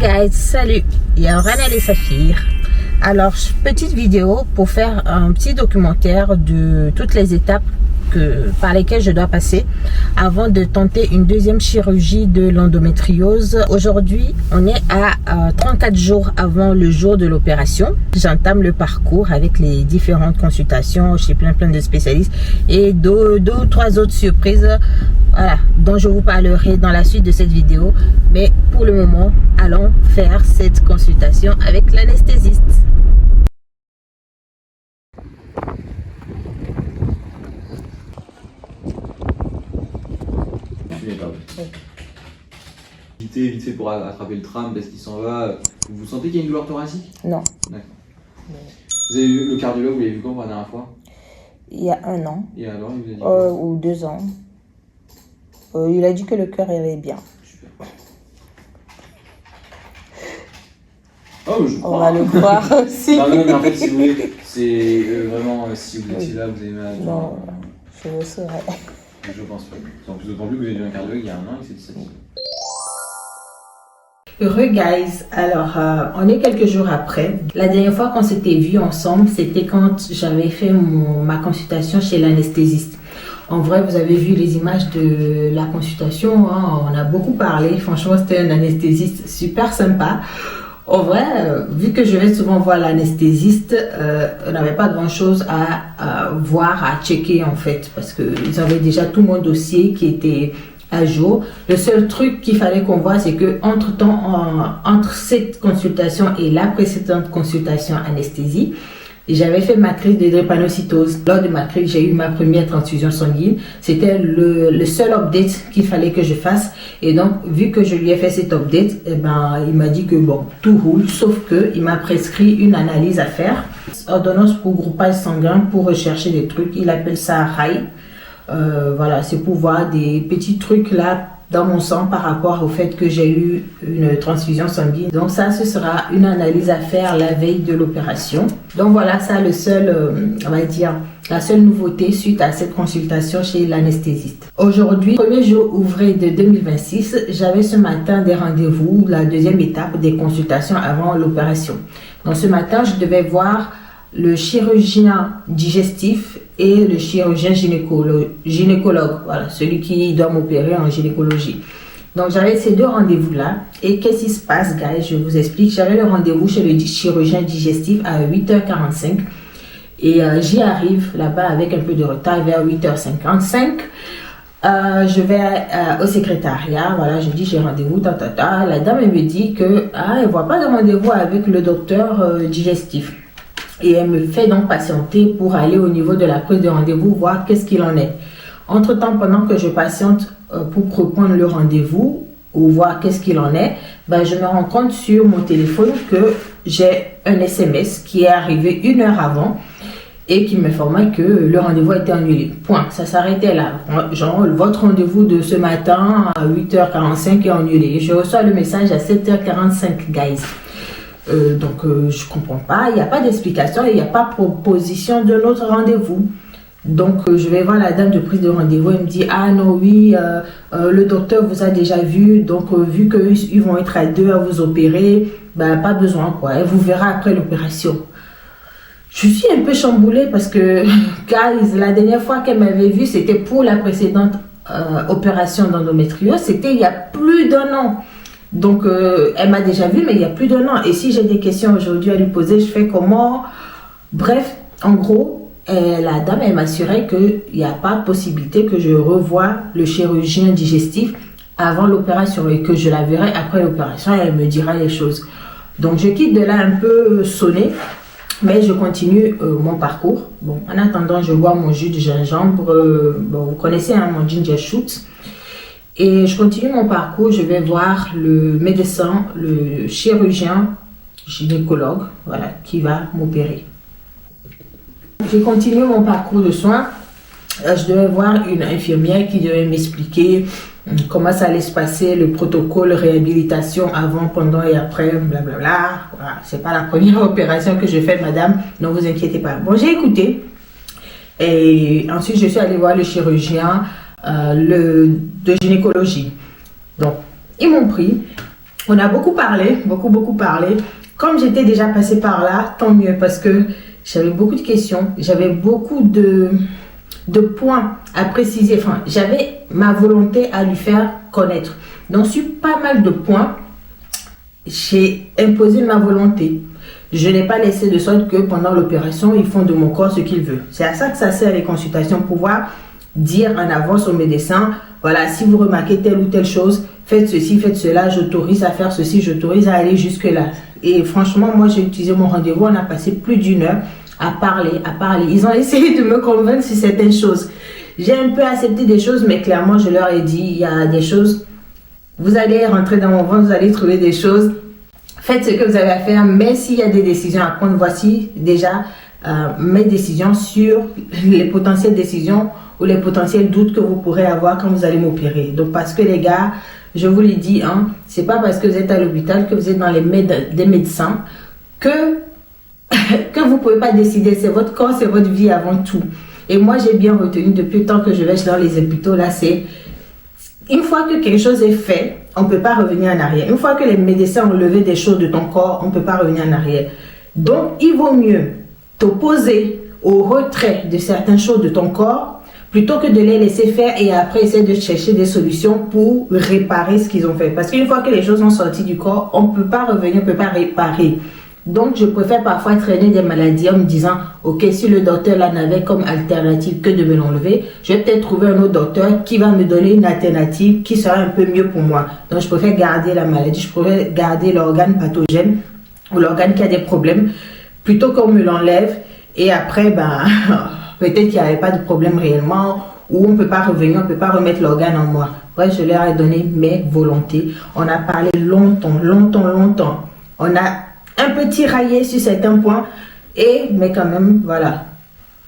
guys, salut, il y a Rana et Saphir. Alors, petite vidéo pour faire un petit documentaire de toutes les étapes par lesquelles je dois passer avant de tenter une deuxième chirurgie de l'endométriose. Aujourd'hui, on est à 34 jours avant le jour de l'opération. J'entame le parcours avec les différentes consultations chez plein de spécialistes et deux ou trois autres surprises, voilà, dont je vous parlerai dans la suite de cette vidéo. Mais pour le moment, allons faire cette consultation avec l'anesthésiste. Vite fait pour attraper le tram parce qu'il s'en va. Vous sentez qu'il y a une douleur thoracique? Non. D'accord. Vous avez vu le cardiologue, vous l'avez vu quand la dernière fois? Il y a 1 an. Et alors, il vous a dit quoi? Ou 2 ans. Il a dit que le cœur irait bien. Super. Oh, je crois. On va le croire aussi. Non, mais en fait, si vous voulez, c'est vraiment, si vous étiez là, vous avez mal. Non, je le saurais. Je pense pas. En plus, d'autant plus que vous avez vu un cardiologue il y a 1 an et c'est ça. Heureux guys, alors on est quelques jours après. La dernière fois qu'on s'était vu ensemble, c'était quand j'avais fait ma consultation chez l'anesthésiste. En vrai, vous avez vu les images de la consultation, hein, on a beaucoup parlé. Franchement, c'était un anesthésiste super sympa. En vrai, vu que je vais souvent voir l'anesthésiste, on n'avait pas grand chose à voir, à checker en fait, parce qu'ils avaient déjà tout mon dossier qui était à jour. Le seul truc qu'il fallait qu'on voit, c'est que entre cette consultation et la précédente consultation anesthésie, j'avais fait ma crise de drépanocytose. Lors de ma crise, j'ai eu ma première transfusion sanguine. C'était le seul update qu'il fallait que je fasse. Et donc, vu que je lui ai fait cet update, eh ben, il m'a dit que bon, tout roule, sauf que il m'a prescrit une analyse à faire. Ordonnance pour groupage sanguin pour rechercher des trucs. Il appelle ça RAI. Voilà, c'est pour voir des petits trucs là dans mon sang par rapport au fait que j'ai eu une transfusion sanguine. Donc ça, ce sera une analyse à faire la veille de l'opération. Donc voilà, ça le seul, on va dire, la seule nouveauté suite à cette consultation chez l'anesthésiste. Aujourd'hui, premier jour ouvré de 2026, j'avais ce matin des rendez-vous, la deuxième étape des consultations avant l'opération. Donc ce matin, je devais voir le chirurgien digestif et le chirurgien gynécologue, voilà, celui qui doit m'opérer en gynécologie. Donc j'avais ces deux rendez-vous-là. Et qu'est-ce qui se passe, guys? Je vous explique. J'avais le rendez-vous chez le chirurgien digestif à 8h45. Et j'y arrive là-bas avec un peu de retard vers 8h55. Je vais au secrétariat, voilà, je dis j'ai rendez-vous, La dame elle me dit que elle voit pas de rendez-vous avec le docteur digestif. Et elle me fait donc patienter pour aller au niveau de la prise de rendez-vous, voir qu'est-ce qu'il en est. Entre-temps, pendant que je patiente pour reprendre le rendez-vous ou voir qu'est-ce qu'il en est, ben, je me rends compte sur mon téléphone que j'ai un SMS qui est arrivé 1 heure avant et qui m'informait que le rendez-vous a été annulé. Point. Ça s'arrêtait là. Genre, votre rendez-vous de ce matin à 8h45 est annulé. Et je reçois le message à 7h45, guys. Je comprends pas, il n'y a pas d'explication, il n'y a pas proposition de notre rendez-vous. Donc je vais voir la dame de prise de rendez-vous, elle me dit ah non oui, le docteur vous a déjà vu, donc vu qu'ils vont être à 2 à vous opérer, ben pas besoin quoi, elle vous verra après l'opération. Je suis un peu chamboulée parce que guys, la dernière fois qu'elle m'avait vu, c'était pour la précédente opération d'endométriose, c'était il y a plus d'1 an. Donc, elle m'a déjà vu, mais il y a plus d'1 an. Et si j'ai des questions aujourd'hui à lui poser, je fais comment? Bref, en gros, la dame, elle m'assurait qu'il n'y a pas possibilité que je revoie le chirurgien digestif avant l'opération et que je la verrai après l'opération et elle me dira les choses. Donc, je quitte de là un peu sonné, mais je continue mon parcours. Bon, en attendant, je bois mon jus de gingembre. Vous connaissez hein, mon ginger shoot. Et je continue mon parcours, je vais voir le médecin, le chirurgien gynécologue, voilà, qui va m'opérer. Je continue mon parcours de soins. Je devais voir une infirmière qui devait m'expliquer comment ça allait se passer, le protocole réhabilitation avant, pendant et après, blablabla. Voilà, c'est pas la première opération que je fais, madame, ne vous inquiétez pas. Bon, j'ai écouté. Et ensuite, je suis allée voir le chirurgien de gynécologie. Donc, ils m'ont pris On a beaucoup parlé, beaucoup parlé. Comme j'étais déjà passée par là, tant mieux parce que j'avais beaucoup de questions, j'avais beaucoup de points à préciser. Enfin, j'avais ma volonté à lui faire connaître. Donc, sur pas mal de points, j'ai imposé ma volonté. Je n'ai pas laissé de sorte que pendant l'opération, ils font de mon corps ce qu'ils veulent. C'est à ça que ça sert les consultations, pouvoir dire en avance au médecin, voilà, si vous remarquez telle ou telle chose, faites ceci, faites cela, j'autorise à faire ceci, j'autorise à aller jusque-là. Et franchement, moi, j'ai utilisé mon rendez-vous, on a passé plus d'1 heure à parler. Ils ont essayé de me convaincre sur certaines choses. J'ai un peu accepté des choses, mais clairement, je leur ai dit, il y a des choses, vous allez rentrer dans mon ventre, vous allez trouver des choses, faites ce que vous avez à faire, mais s'il y a des décisions à prendre, voici déjà mes décisions sur les potentielles décisions ou les potentiels doutes que vous pourrez avoir quand vous allez m'opérer. Donc, parce que les gars, je vous l'ai dit, hein, c'est pas parce que vous êtes à l'hôpital, que vous êtes dans les des médecins, que vous pouvez pas décider. C'est votre corps, c'est votre vie avant tout. Et moi, j'ai bien retenu depuis le temps que je vais dans les hôpitaux, là, c'est une fois que quelque chose est fait, on ne peut pas revenir en arrière. Une fois que les médecins ont levé des choses de ton corps, on ne peut pas revenir en arrière. Donc, il vaut mieux t'opposer au retrait de certaines choses de ton corps plutôt que de les laisser faire et après essayer de chercher des solutions pour réparer ce qu'ils ont fait. Parce qu'une fois que les choses sont sorties du corps, on ne peut pas revenir, on ne peut pas réparer. Donc, je préfère parfois traîner des maladies en me disant, ok, si le docteur là n'avait comme alternative que de me l'enlever, je vais peut-être trouver un autre docteur qui va me donner une alternative qui sera un peu mieux pour moi. Donc, je préfère garder la maladie, je préfère garder l'organe pathogène ou l'organe qui a des problèmes plutôt qu'on me l'enlève et après, peut-être qu'il n'y avait pas de problème réellement ou on ne peut pas revenir, on ne peut pas remettre l'organe en moi. Ouais, je leur ai donné mes volontés. On a parlé longtemps. On a un peu tiraillé sur certains points, mais quand même, voilà.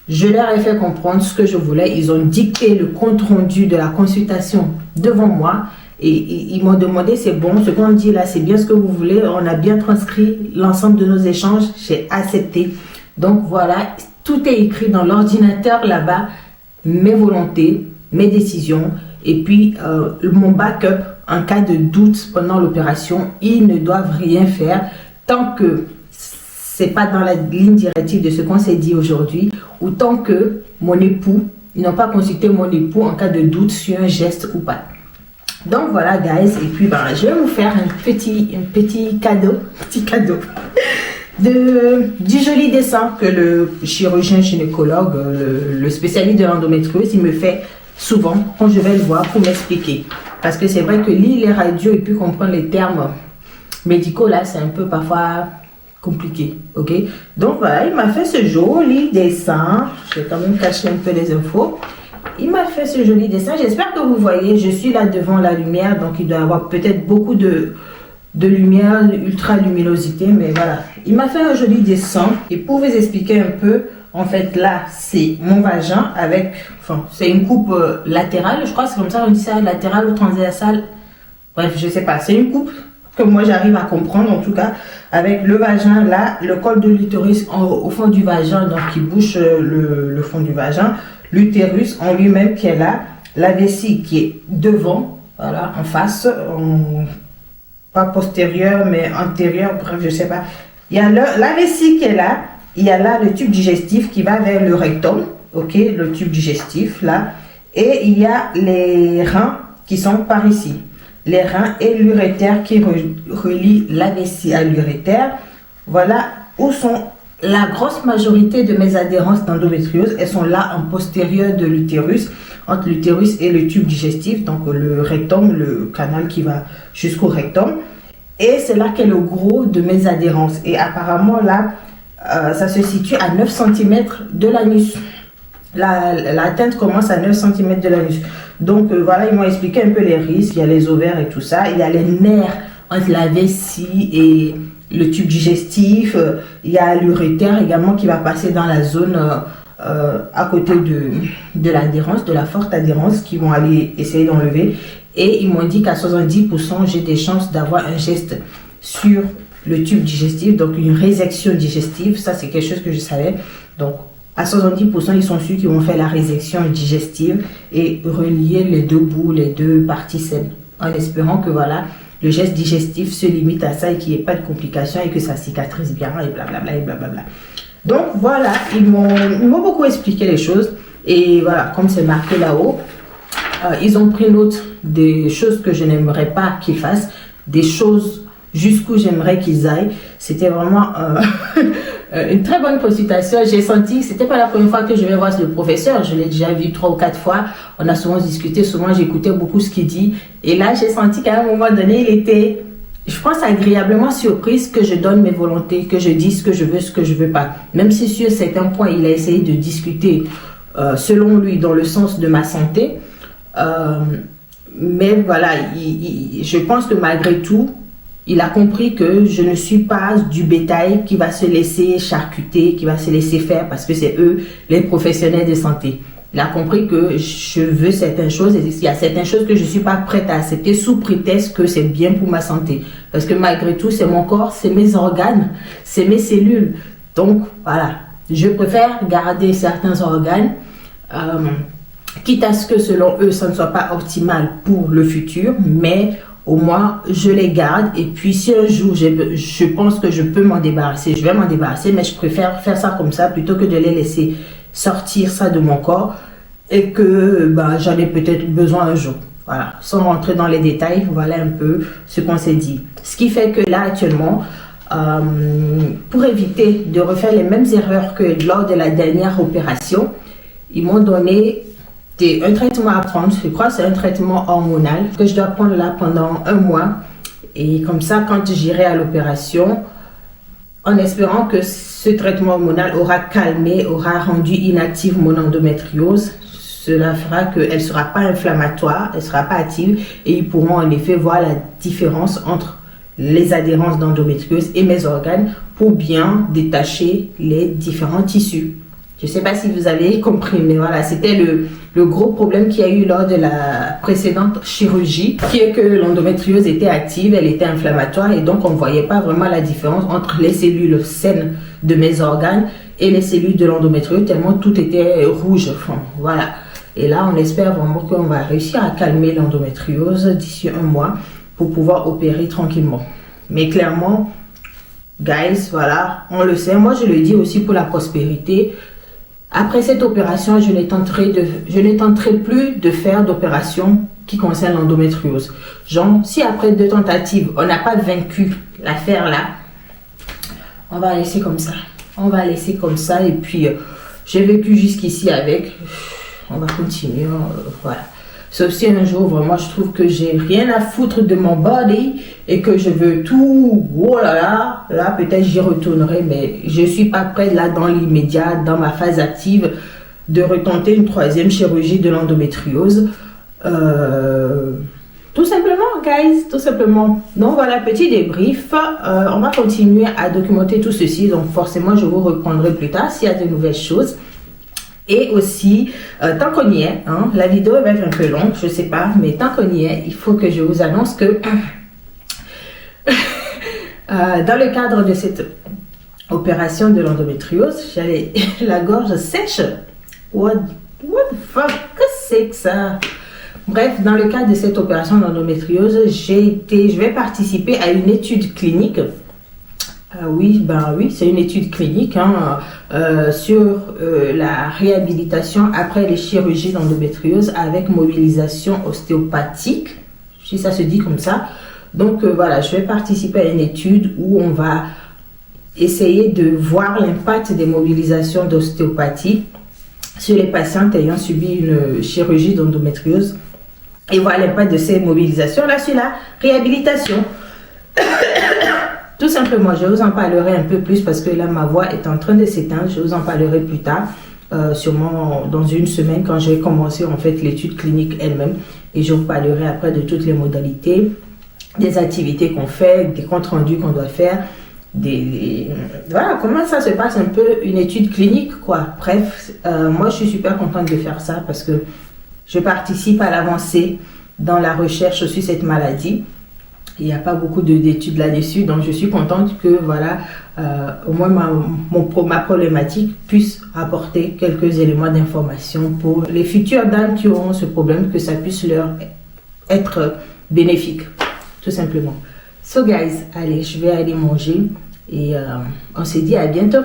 Je leur ai fait comprendre ce que je voulais. Ils ont dicté le compte rendu de la consultation devant moi et ils m'ont demandé, c'est bon, ce qu'on dit là, c'est bien ce que vous voulez. On a bien transcrit l'ensemble de nos échanges. J'ai accepté. Donc voilà, tout est écrit dans l'ordinateur là-bas, mes volontés, mes décisions et puis mon backup en cas de doute pendant l'opération. Ils ne doivent rien faire tant que c'est pas dans la ligne directive de ce qu'on s'est dit aujourd'hui, ou tant que mon époux, ils n'ont pas consulté mon époux en cas de doute sur un geste ou pas. Donc voilà, guys, et puis je vais vous faire un petit cadeau, du joli dessin que le chirurgien gynécologue, le spécialiste de l'endométriose, il me fait souvent quand je vais le voir pour m'expliquer. Parce que c'est vrai que lire les radios et puis comprendre les termes médicaux, là, c'est un peu parfois compliqué, ok? Donc voilà, il m'a fait ce joli dessin. Je vais quand même cacher un peu les infos. Il m'a fait ce joli dessin. J'espère que vous voyez, je suis là devant la lumière, donc il doit y avoir peut-être beaucoup de lumière, ultra luminosité, mais voilà. Il m'a fait un joli dessin. Et pour vous expliquer un peu, en fait, là, c'est mon vagin avec, c'est une coupe latérale, je crois, c'est comme ça on dit ça, latérale ou transversale. Bref, je sais pas, c'est une coupe que moi j'arrive à comprendre en tout cas, avec le vagin là, le col de l'utérus au fond du vagin, donc qui bouche le fond du vagin, l'utérus en lui-même qui est là, la vessie qui est devant, voilà, en face, pas postérieure mais antérieure, bref je sais pas. Il y a la vessie qui est là, il y a là le tube digestif qui va vers le rectum, ok, le tube digestif là, et il y a les reins qui sont par ici. Les reins et l'urétère qui relient la vessie à l'urétère. Voilà où sont la grosse majorité de mes adhérences d'endométriose. Elles sont là en postérieur de l'utérus, entre l'utérus et le tube digestif, donc le rectum, le canal qui va jusqu'au rectum. Et c'est là qu'est le gros de mes adhérences. Et apparemment là, ça se situe à 9 cm de l'anus. L'atteinte commence à 9 cm de l'anus. Donc voilà, ils m'ont expliqué un peu les risques. Il y a les ovaires et tout ça. Il y a les nerfs entre la vessie et le tube digestif. Il y a l'urétère également qui va passer dans la zone à côté de l'adhérence, de la forte adhérence, qui vont aller essayer d'enlever. Et ils m'ont dit qu'à 70%, j'ai des chances d'avoir un geste sur le tube digestif, donc une résection digestive. Ça, c'est quelque chose que je savais. Donc, à 70%, ils sont sûrs qu'ils vont faire la résection digestive et relier les deux bouts, les deux parties saines, en espérant que voilà, le geste digestif se limite à ça et qu'il n'y ait pas de complications et que ça cicatrise bien et blablabla et blablabla. Donc voilà, ils m'ont beaucoup expliqué les choses et voilà, comme c'est marqué là-haut, ils ont pris note des choses que je n'aimerais pas qu'ils fassent, des choses jusqu'où j'aimerais qu'ils aillent. C'était vraiment une très bonne consultation. J'ai senti, c'était pas la première fois que je vais voir le professeur, je l'ai déjà vu 3 ou 4 fois. On a souvent discuté, souvent j'écoutais beaucoup ce qu'il dit. Et là, j'ai senti qu'à un moment donné, il était, je pense, agréablement surprise que je donne mes volontés, que je dise ce que je veux pas. Même si sur certains points, il a essayé de discuter, selon lui, dans le sens de ma santé. Mais voilà, je pense que malgré tout, il a compris que je ne suis pas du bétail qui va se laisser charcuter, qui va se laisser faire parce que c'est eux les professionnels de santé. Il a compris que je veux certaines choses et il y a certaines choses que je ne suis pas prête à accepter sous prétexte que c'est bien pour ma santé. Parce que malgré tout, c'est mon corps, c'est mes organes, c'est mes cellules. Donc voilà, je préfère garder certains organes, quitte à ce que selon eux, ça ne soit pas optimal pour le futur, mais au moins je les garde. Et puis si un jour je pense que je peux m'en débarrasser, je vais m'en débarrasser, mais je préfère faire ça comme ça plutôt que de les laisser sortir ça de mon corps et que j'en ai peut-être besoin un jour. Voilà, sans rentrer dans les détails, voilà un peu ce qu'on s'est dit. Ce qui fait que là actuellement, pour éviter de refaire les mêmes erreurs que lors de la dernière opération, ils m'ont donné un traitement à prendre. Je crois que c'est un traitement hormonal que je dois prendre là pendant 1 mois. Et comme ça, quand j'irai à l'opération, en espérant que ce traitement hormonal aura calmé, aura rendu inactive mon endométriose, cela fera qu'elle ne sera pas inflammatoire, elle ne sera pas active et ils pourront en effet voir la différence entre les adhérences d'endométriose et mes organes pour bien détacher les différents tissus. Je ne sais pas si vous avez compris, mais voilà, c'était le gros problème qu'il y a eu lors de la précédente chirurgie, qui est que l'endométriose était active, elle était inflammatoire et donc on ne voyait pas vraiment la différence entre les cellules saines de mes organes et les cellules de l'endométriose, tellement tout était rouge. Enfin, voilà. Et là, on espère vraiment qu'on va réussir à calmer l'endométriose d'ici 1 mois pour pouvoir opérer tranquillement. Mais clairement, guys, voilà, on le sait. Moi, je le dis aussi pour la prospérité. Après cette opération, je ne tenterai plus de faire d'opération qui concerne l'endométriose. Genre, si après 2 tentatives, on n'a pas vaincu l'affaire là, on va laisser comme ça. On va laisser comme ça et puis j'ai vécu jusqu'ici avec. On va continuer, voilà. Sauf si un jour, vraiment, je trouve que j'ai rien à foutre de mon body et que je veux tout, oh là, peut-être j'y retournerai, mais je ne suis pas prête là dans l'immédiat, dans ma phase active, de retenter une 3e chirurgie de l'endométriose. Tout simplement, guys, tout simplement. Donc voilà, petit débrief. On va continuer à documenter tout ceci, donc forcément, je vous reprendrai plus tard s'il y a de nouvelles choses. Et aussi, tant qu'on y est, hein, la vidéo va être un peu longue, je sais pas, mais tant qu'on y est, il faut que je vous annonce que dans le cadre de cette opération de l'endométriose, j'avais la gorge sèche. What the fuck, que c'est que ça? Bref, dans le cadre de cette opération d'endométriose, je vais participer à une étude clinique. Oui, c'est une étude clinique sur la réhabilitation après les chirurgies d'endométriose avec mobilisation ostéopathique, si ça se dit comme ça. Donc voilà, je vais participer à une étude où on va essayer de voir l'impact des mobilisations d'ostéopathie sur les patientes ayant subi une chirurgie d'endométriose et voir l'impact de ces mobilisations là sur la réhabilitation. Tout simplement, je vous en parlerai un peu plus parce que là, ma voix est en train de s'éteindre. Je vous en parlerai plus tard, sûrement dans 1 semaine quand j'ai commencé en fait l'étude clinique elle-même. Et je vous parlerai après de toutes les modalités, des activités qu'on fait, des comptes rendus qu'on doit faire, voilà, comment ça se passe un peu une étude clinique, quoi. Bref, moi, je suis super contente de faire ça parce que je participe à l'avancée dans la recherche sur cette maladie. Il n'y a pas beaucoup d'études là-dessus, donc je suis contente que voilà, au moins ma problématique puisse apporter quelques éléments d'information pour les futures dames qui auront ce problème, que ça puisse leur être bénéfique, tout simplement. So guys, allez, je vais aller manger et on se dit à bientôt.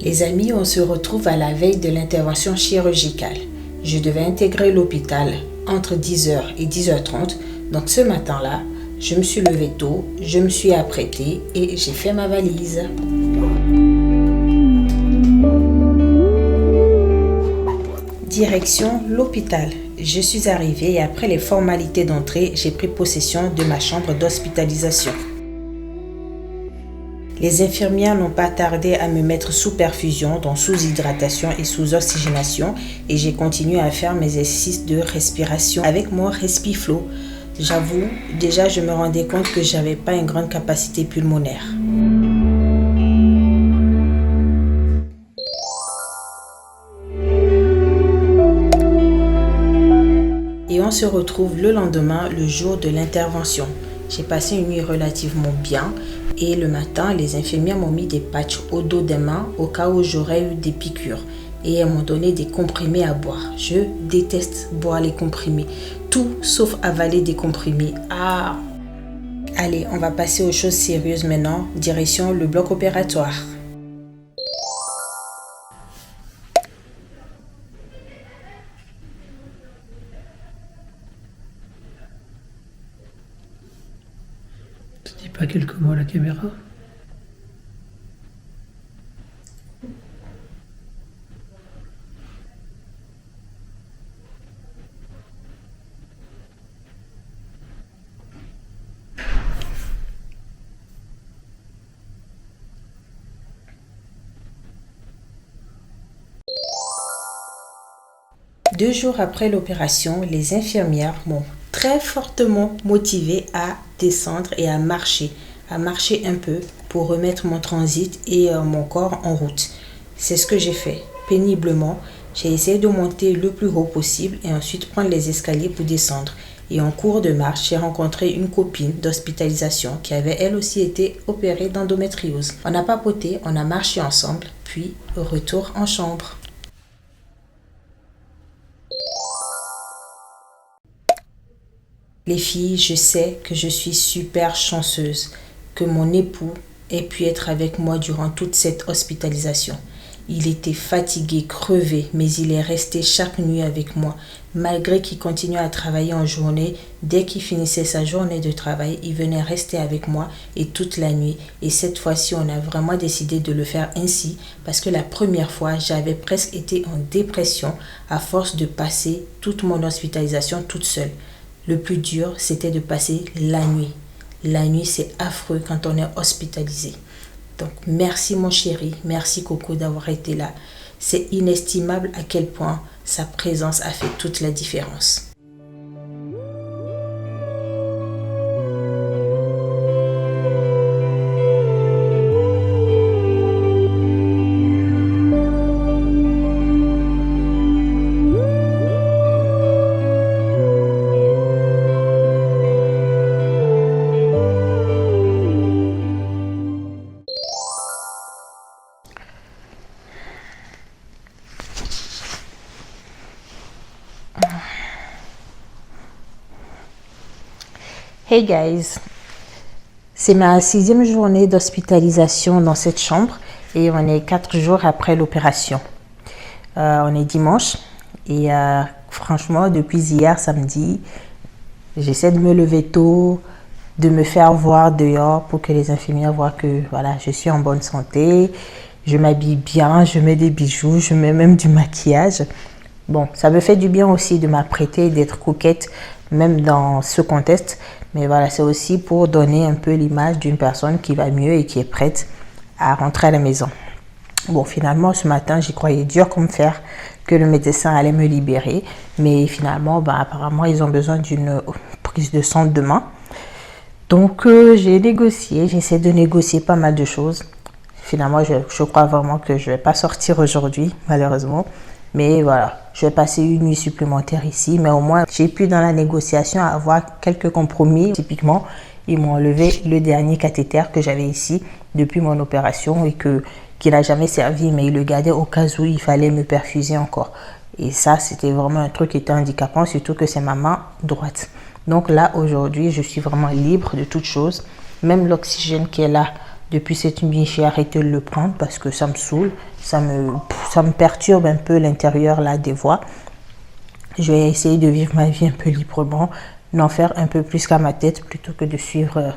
Les amis, on se retrouve à la veille de l'intervention chirurgicale. Je devais intégrer l'hôpital entre 10h et 10h30. Donc ce matin-là, je me suis levée tôt, je me suis apprêtée et j'ai fait ma valise. Direction l'hôpital. Je suis arrivée et après les formalités d'entrée, j'ai pris possession de ma chambre d'hospitalisation. Les infirmières n'ont pas tardé à me mettre sous perfusion, donc sous hydratation et sous oxygénation, et j'ai continué à faire mes exercices de respiration avec mon Respiflo. J'avoue, déjà je me rendais compte que j'avais pas une grande capacité pulmonaire. Et on se retrouve le lendemain, le jour de l'intervention. J'ai passé une nuit relativement bien et le matin, les infirmières m'ont mis des patchs au dos des mains au cas où j'aurais eu des piqûres. Et elles m'ont donné des comprimés à boire. Je déteste boire les comprimés. Tout sauf avaler des comprimés. Ah! Allez, on va passer aux choses sérieuses maintenant. Direction le bloc opératoire. Tu dis pas quelques mots à la caméra? Deux jours après l'opération, les infirmières m'ont très fortement motivée à descendre et à marcher un peu pour remettre mon transit et mon corps en route. C'est ce que j'ai fait péniblement. J'ai essayé de monter le plus haut possible et ensuite prendre les escaliers pour descendre. Et en cours de marche, j'ai rencontré une copine d'hospitalisation qui avait elle aussi été opérée d'endométriose. On a papoté, on a marché ensemble, puis retour en chambre. Les filles, je sais que je suis super chanceuse que mon époux ait pu être avec moi durant toute cette hospitalisation. Il était fatigué, crevé, mais il est resté chaque nuit avec moi. Malgré qu'il continuait à travailler en journée, dès qu'il finissait sa journée de travail, il venait rester avec moi et toute la nuit. Et cette fois-ci, on a vraiment décidé de le faire ainsi parce que la première fois, j'avais presque été en dépression à force de passer toute mon hospitalisation toute seule. Le plus dur, c'était de passer la nuit. La nuit, c'est affreux quand on est hospitalisé. Donc, merci mon chéri, merci Coco d'avoir été là. C'est inestimable à quel point sa présence a fait toute la différence. Hey guys, c'est ma 6e journée d'hospitalisation dans cette chambre et on est 4 jours après l'opération. On est dimanche et franchement depuis hier samedi, j'essaie de me lever tôt, de me faire voir dehors pour que les infirmières voient que voilà, je suis en bonne santé, je m'habille bien, je mets des bijoux, je mets même du maquillage. Bon, ça me fait du bien aussi de m'apprêter, d'être coquette même dans ce contexte. Mais voilà, c'est aussi pour donner un peu l'image d'une personne qui va mieux et qui est prête à rentrer à la maison. Bon, finalement, ce matin, j'y croyais dur comme fer que le médecin allait me libérer. Mais finalement, apparemment, ils ont besoin d'une prise de sang demain. Donc, j'ai négocié, j'essaie de négocier pas mal de choses. Finalement, je crois vraiment que je ne vais pas sortir aujourd'hui, malheureusement. Mais voilà, je vais passer une nuit supplémentaire ici. Mais au moins, j'ai pu dans la négociation avoir quelques compromis. Typiquement, ils m'ont enlevé le dernier cathéter que j'avais ici depuis mon opération et que qui n'a jamais servi, mais il le gardait au cas où il fallait me perfuser encore. Et ça, c'était vraiment un truc qui était handicapant, surtout que c'est ma main droite. Donc là, aujourd'hui, je suis vraiment libre de toute chose. Même l'oxygène qui est là, depuis cette nuit, j'ai arrêté de le prendre parce que ça me saoule. Ça me perturbe un peu l'intérieur là des voies. Je vais essayer de vivre ma vie un peu librement, d'en faire un peu plus qu'à ma tête plutôt que de suivre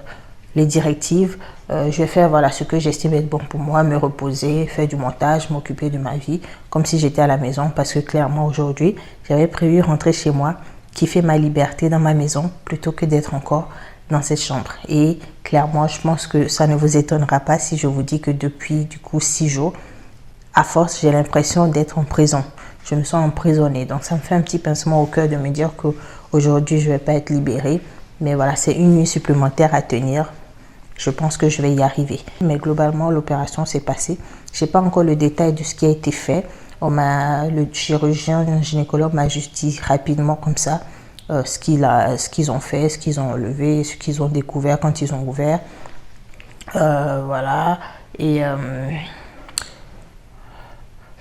les directives. Je vais faire voilà, ce que j'estime être bon pour moi, me reposer, faire du montage, m'occuper de ma vie, comme si j'étais à la maison. Parce que clairement, aujourd'hui, j'avais prévu rentrer chez moi, kiffer ma liberté dans ma maison, plutôt que d'être encore dans cette chambre. Et clairement, je pense que ça ne vous étonnera pas si je vous dis que depuis du coup 6 jours, à force, j'ai l'impression d'être en prison. Je me sens emprisonnée. Donc, ça me fait un petit pincement au cœur de me dire qu'aujourd'hui, je ne vais pas être libérée. Mais voilà, c'est une nuit supplémentaire à tenir. Je pense que je vais y arriver. Mais globalement, l'opération s'est passée. Je n'ai pas encore le détail de ce qui a été fait. Le chirurgien, le gynécologue m'a juste dit rapidement comme ça ce qu'ils ont fait, ce qu'ils ont enlevé, ce qu'ils ont découvert quand ils ont ouvert. Voilà. Et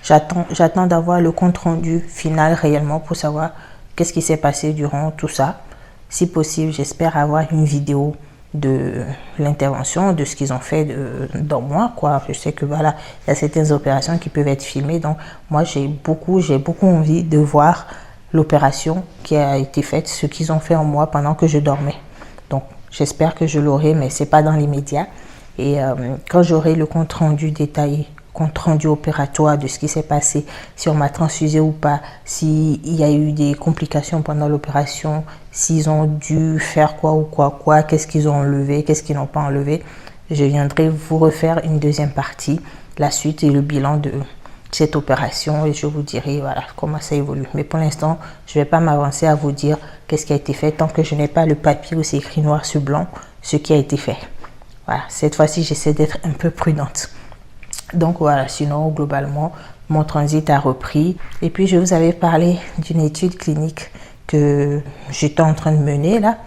j'attends d'avoir le compte rendu final réellement pour savoir qu'est-ce qui s'est passé durant tout ça. Si possible, j'espère avoir une vidéo de l'intervention, de ce qu'ils ont fait dans moi, quoi. Je sais que voilà, il y a certaines opérations qui peuvent être filmées, donc moi j'ai beaucoup envie de voir l'opération qui a été faite, ce qu'ils ont fait en moi pendant que je dormais. Donc j'espère que je l'aurai, mais c'est pas dans l'immédiat. Et quand j'aurai le compte rendu détaillé, compte rendu opératoire de ce qui s'est passé, si on m'a transfusé ou pas, s'il y a eu des complications pendant l'opération, s'ils ont dû faire quoi ou quoi, qu'est-ce qu'ils ont enlevé, qu'est-ce qu'ils n'ont pas enlevé, je viendrai vous refaire une deuxième partie, la suite et le bilan de cette opération, et je vous dirai voilà comment ça évolue. Mais pour l'instant, je ne vais pas m'avancer à vous dire qu'est-ce qui a été fait tant que je n'ai pas le papier où c'est écrit noir sur blanc ce qui a été fait. Voilà, cette fois-ci, j'essaie d'être un peu prudente. Donc voilà, sinon globalement, mon transit a repris. Et puis je vous avais parlé d'une étude clinique que j'étais en train de mener là.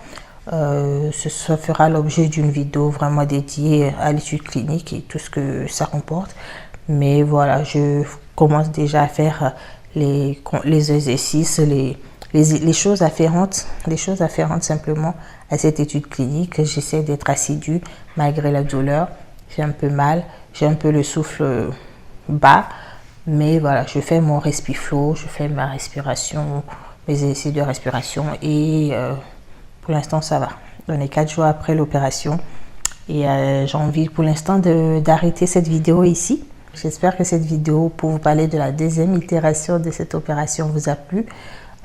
Ça fera l'objet d'une vidéo vraiment dédiée à l'étude clinique et tout ce que ça comporte. Mais voilà, je commence déjà à faire les exercices, les choses afférentes, simplement à cette étude clinique. J'essaie d'être assidue malgré la douleur. J'ai un peu mal, j'ai un peu le souffle bas, mais voilà, je fais mon respiflow, je fais ma respiration, mes exercices de respiration et pour l'instant ça va. On est 4 jours après l'opération et j'ai envie pour l'instant d'arrêter cette vidéo ici. J'espère que cette vidéo pour vous parler de la deuxième itération de cette opération vous a plu.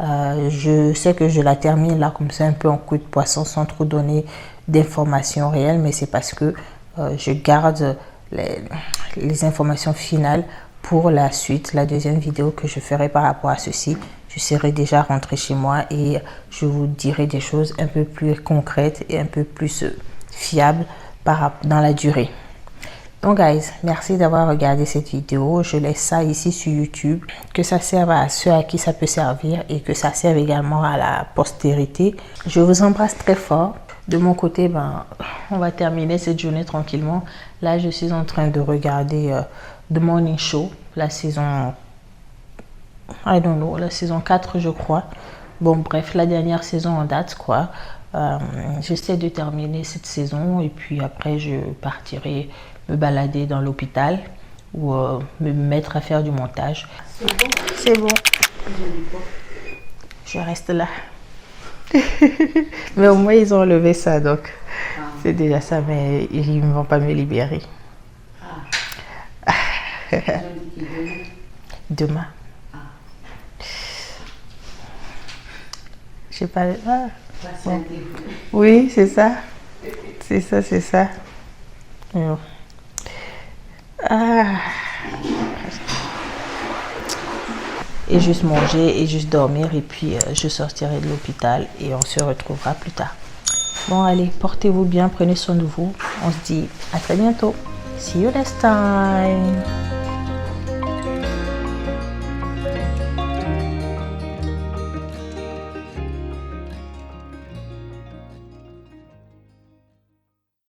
Je sais que je la termine là comme ça un peu en coup de poisson sans trop donner d'informations réelles, mais c'est parce que je garde les informations finales pour la suite, la deuxième vidéo que je ferai par rapport à ceci. Je serai déjà rentrée chez moi et je vous dirai des choses un peu plus concrètes et un peu plus fiables dans la durée. Donc guys, merci d'avoir regardé cette vidéo. Je laisse ça ici sur YouTube. Que ça serve à ceux à qui ça peut servir et que ça serve également à la postérité. Je vous embrasse très fort. De mon côté, on va terminer cette journée tranquillement. Là, je suis en train de regarder The Morning Show, la saison... la saison 4, je crois. Bon, bref, la dernière saison en date, quoi. J'essaie de terminer cette saison et puis après, je partirai me balader dans l'hôpital ou me mettre à faire du montage. C'est bon. Je reste là. Mais au moins ils ont enlevé ça, donc c'est déjà ça, mais ils ne vont pas me libérer. Demain. Je sais pas. Bon. Oui, c'est ça. C'est ça. Et juste manger et juste dormir et puis je sortirai de l'hôpital et on se retrouvera plus tard. Bon allez, portez-vous bien, prenez soin de vous. On se dit à très bientôt. See you next time.